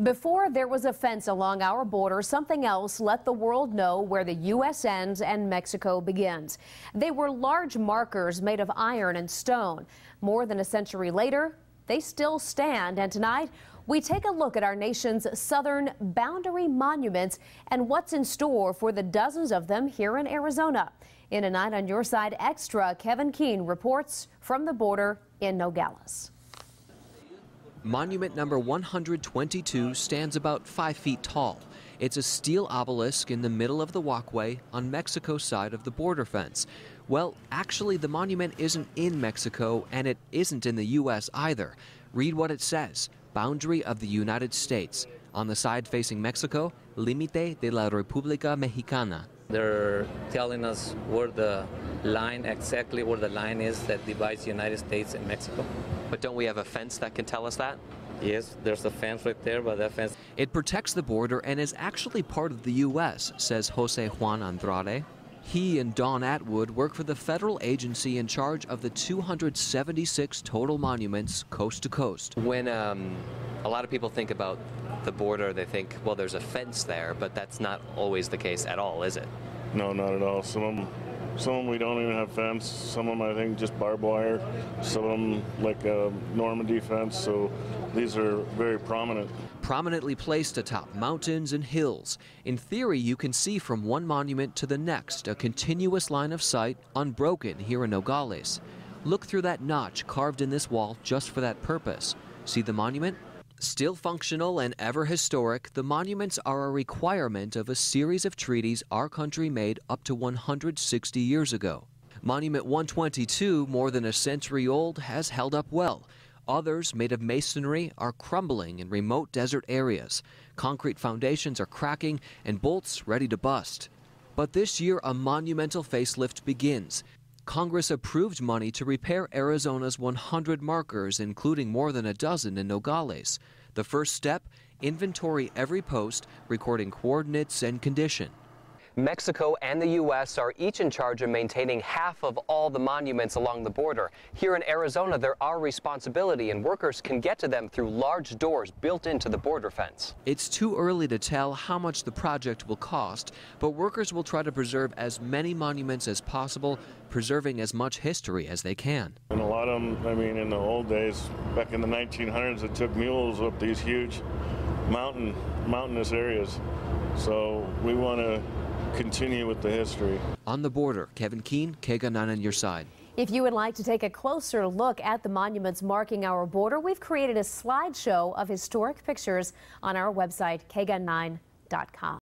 Before there was a fence along our border, something else let the world know where the U.S. ends and Mexico begins. They were large markers made of iron and stone. More than a century later, they still stand. And tonight, we take a look at our nation's southern boundary monuments and what's in store for the dozens of them here in Arizona. In a Night on Your Side Extra, Kevin Keen reports from the border in Nogales. Monument number 122 stands about 5 feet tall. It's a steel obelisk in the middle of the walkway on Mexico's side of the border fence. Well, actually, the monument isn't in Mexico, and it isn't in the U.S. either. Read what it says: Boundary of the United States. On the side facing Mexico, Límite de la República Mexicana. They're telling us where the line, exactly where the line is that divides the United States and Mexico. But don't we have a fence that can tell us that? Yes, there's a fence right there, but that fence... It protects the border and is actually part of the U.S., says Jose Juan Andrade. He and Don Atwood work for the federal agency in charge of the 276 total monuments coast to coast. When a lot of people think about the border, they think, well, there's a fence there, but that's not always the case at all, is it? No, not at all. Some of them we don't even have fence. Some of them I think just barbed wire. Some of them like a Normandy fence. So these are very prominent. Prominently placed atop mountains and hills. In theory, you can see from one monument to the next, a continuous line of sight, unbroken here in Nogales. Look through that notch carved in this wall just for that purpose. See the monument? Still functional and ever historic, the monuments are a requirement of a series of treaties our country made up to 160 years ago. Monument 122, more than a century old, has held up well. Others, made of masonry, are crumbling in remote desert areas. Concrete foundations are cracking and bolts ready to bust. But this year, a monumental facelift begins. Congress approved money to repair Arizona's 100 markers, including more than a dozen in Nogales. The first step, inventory every post, recording coordinates and condition. Mexico and the U.S. are each in charge of maintaining half of all the monuments along the border. Here in Arizona, they're our responsibility, and workers can get to them through large doors built into the border fence. It's too early to tell how much the project will cost, but workers will try to preserve as many monuments as possible, preserving as much history as they can. And a lot of them, I mean, in the old days, back in the 1900s, it took mules up these huge mountainous areas. So we want to continue with the history. On the border, Kevin Keen, KGUN-9 on your side. If you would like to take a closer look at the monuments marking our border, we've created a slideshow of historic pictures on our website, KGUN9.com.